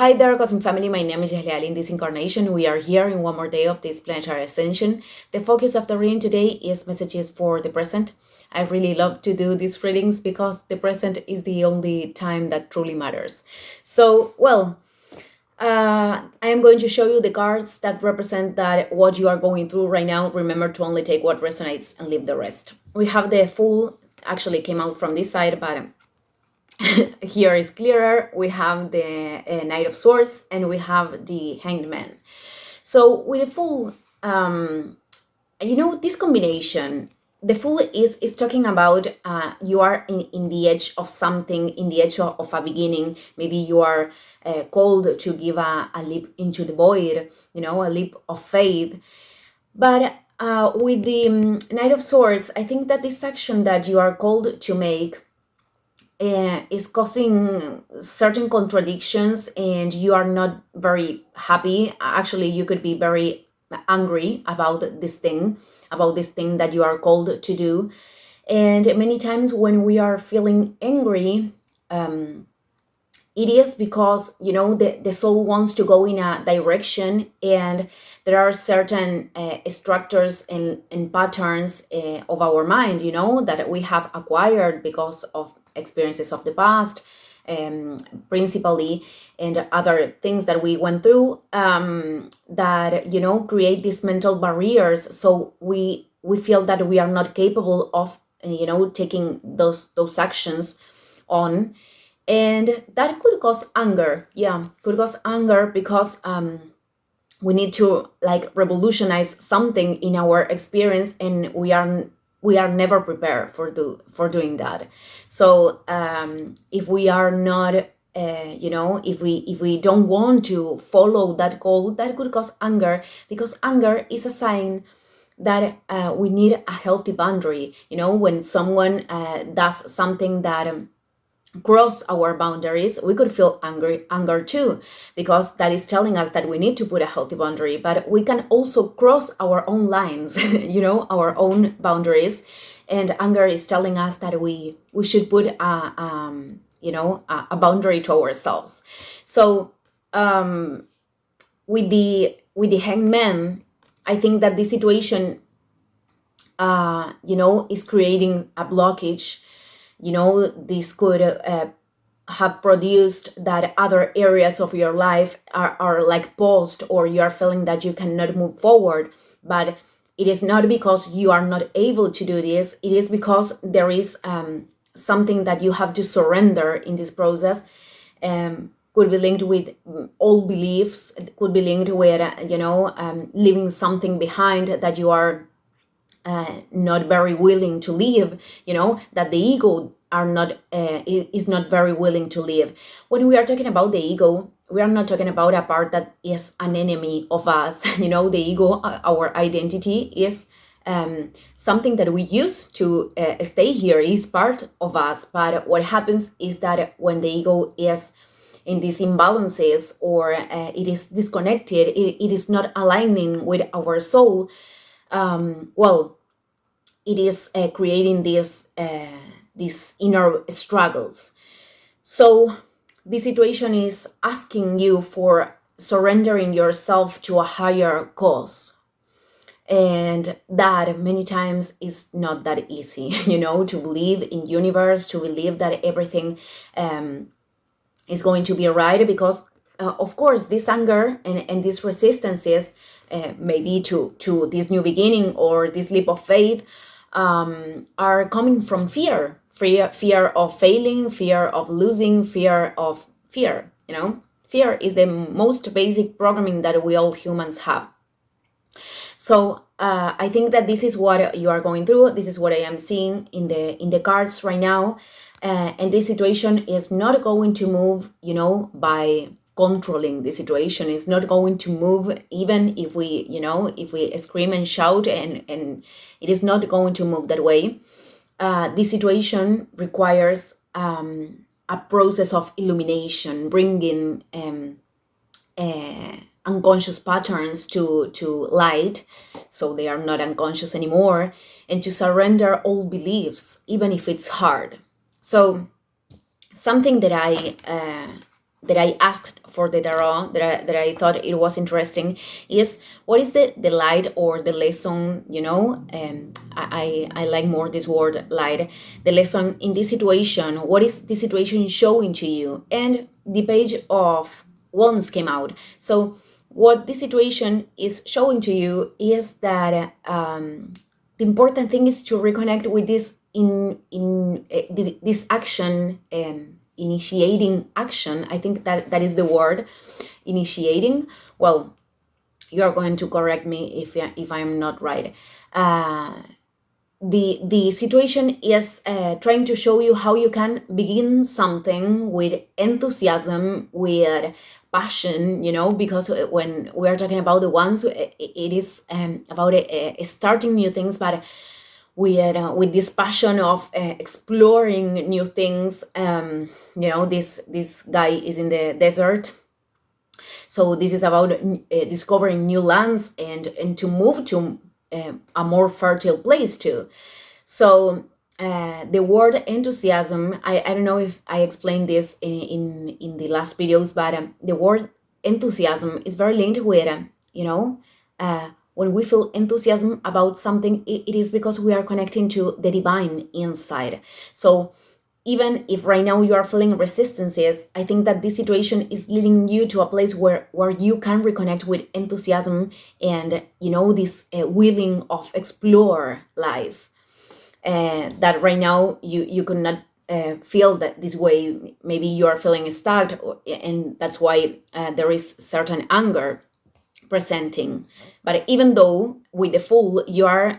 Hi there, Cosmic Family. My name is Yahlia. In this incarnation, we are here in one more day of this planetary ascension. The focus of the reading today is messages for the present. I really love to do these readings because the present is the only time that truly matters. So, I am going to show you the cards that represent that what you are going through right now. Remember to only take what resonates and leave the rest. We have the Fool, actually came out from this side, but here is clearer. We have the Knight of Swords and we have the Hanged Man. So with the Fool, this combination, the Fool is talking about you are in the edge of something, in the edge of a beginning. Maybe you are called to give a leap into the void, a leap of faith. But with the Knight of Swords, I think that this action that you are called to make is causing certain contradictions and you are not very happy. Actually, you could be very angry about this thing that you are called to do. And many times when we are feeling angry, it is because the soul wants to go in a direction, and there are certain structures and patterns of our mind that we have acquired because of experiences of the past, principally, and other things that we went through, that create these mental barriers. So we feel that we are not capable of taking those actions on. And that could cause anger. Could cause anger because we need to revolutionize something in our experience, and we are never prepared for doing that. So if we are not if we don't want to follow that goal, that could cause anger, because anger is a sign that we need a healthy boundary. When someone does something that cross our boundaries, we could feel anger too, because that is telling us that we need to put a healthy boundary. But we can also cross our own lines, our own boundaries, and anger is telling us that we should put a boundary to ourselves. So with the Hangman, I think that this situation is creating a blockage. This could have produced that other areas of your life are like paused, or you are feeling that you cannot move forward. But it is not because you are not able to do this. It is because there is something that you have to surrender in this process. Could be linked with old beliefs. It could be linked with leaving something behind that you are not very willing to leave, that the ego is not very willing to leave. When we are talking about the ego, we are not talking about a part that is an enemy of us. The ego, our identity, is something that we use to stay here, is part of us. But what happens is that when the ego is in these imbalances, or it is disconnected, it is not aligning with our soul, it is creating these inner struggles. So the situation is asking you for surrendering yourself to a higher cause. And that many times is not that easy, to believe in universe, to believe that everything is going to be right, because of course this anger and these resistances, maybe to this new beginning or this leap of faith, are coming from fear of failing, fear of losing, fear. Fear is the most basic programming that we all humans have. So I think that this is what you are going through. This is what I am seeing in the cards right now. And this situation is not going to move, by controlling the situation. Is not going to move even if we scream and shout, and it is not going to move that way. This situation requires a process of illumination, bringing unconscious patterns to light, so they are not unconscious anymore, and to surrender all beliefs, even if it's hard. So something that I that I asked for the tarot, that I thought it was interesting, is what is the light or the lesson, I like more this word light, the lesson in this situation. What is the situation showing to you? And the Page of Wands came out. So what this situation is showing to you is that the important thing is to reconnect with this this action, initiating action. I think that is the word, initiating. Well, you are going to correct me if I'm not right. The situation is trying to show you how you can begin something with enthusiasm, with passion, because when we are talking about the ones, it is about starting new things, but with this passion of exploring new things. This guy is in the desert, so this is about discovering new lands and to move to a more fertile place too. So the word enthusiasm, I don't know if I explained this in the last videos, but the word enthusiasm is very linked with when we feel enthusiasm about something, it is because we are connecting to the divine inside. So even if right now you are feeling resistances, I think that this situation is leading you to a place where you can reconnect with enthusiasm and this willing of explore life. That right now you could not feel that this way. Maybe you are feeling stuck, and that's why there is certain anger presenting. But even though with the Fool, you are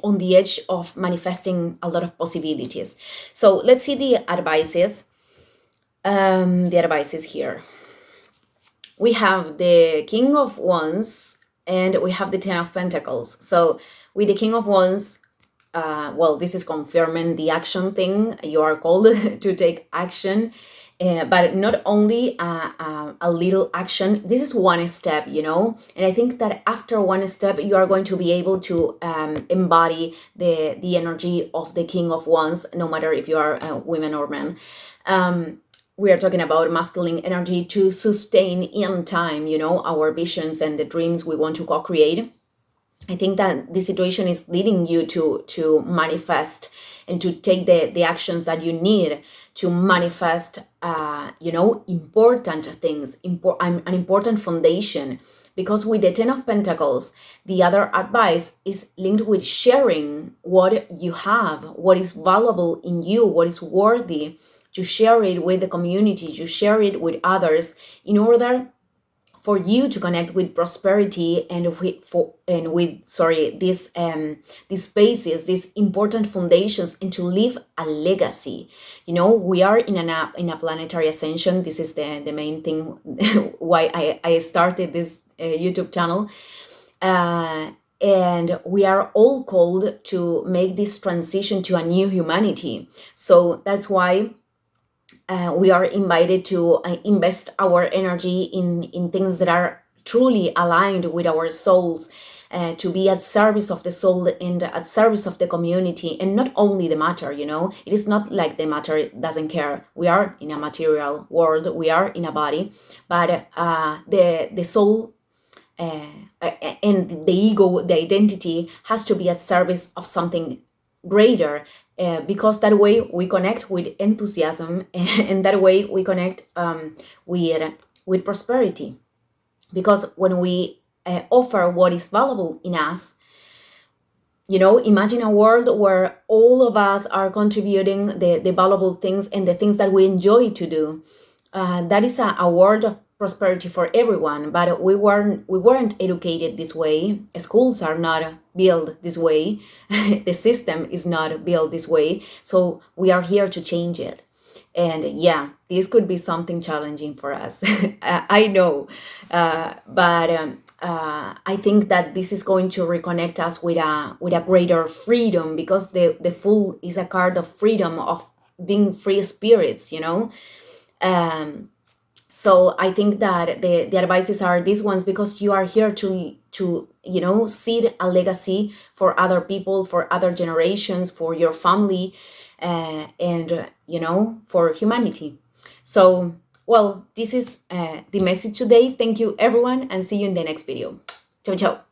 on the edge of manifesting a lot of possibilities. So let's see the advices. The advices here. We have the King of Wands and we have the Ten of Pentacles. So with the King of Wands, this is confirming the action thing. You are called to take action. But not only a little action. This is one step, and I think that after one step, you are going to be able to embody the energy of the King of Wands, no matter if you are women or men. We are talking about masculine energy to sustain in time, our visions and the dreams we want to co-create. I think that this situation is leading you to manifest and to take the actions that you need to manifest, important things, an important foundation. Because with the Ten of Pentacles, the other advice is linked with sharing what you have, what is valuable in you, what is worthy, to share it with the community, to share it with others, in order for you to connect with prosperity and with these spaces, these important foundations, and to leave a legacy. We are in a planetary ascension. This is the main thing why I started this YouTube channel. And we are all called to make this transition to a new humanity. So that's why we are invited to invest our energy in things that are truly aligned with our souls, to be at service of the soul and at service of the community, and not only the matter. It is not like the matter doesn't care. We are in a material world, we are in a body, but the soul and the ego, the identity, has to be at service of something greater, because that way we connect with enthusiasm, and that way we connect with prosperity. Because when we offer what is valuable in us, imagine a world where all of us are contributing the valuable things and the things that we enjoy to do. That is a world of prosperity for everyone, but we weren't educated this way. Schools are not built this way. The system is not built this way. So we are here to change it. And yeah, this could be something challenging for us. I know, but I think that this is going to reconnect us with a greater freedom, because the Fool is a card of freedom, of being free spirits. So I think that the advices are these ones, because you are here to seed a legacy for other people, for other generations, for your family, and for humanity. So Well, this is the message today. Thank you, everyone, and see you in the next video. Ciao, ciao.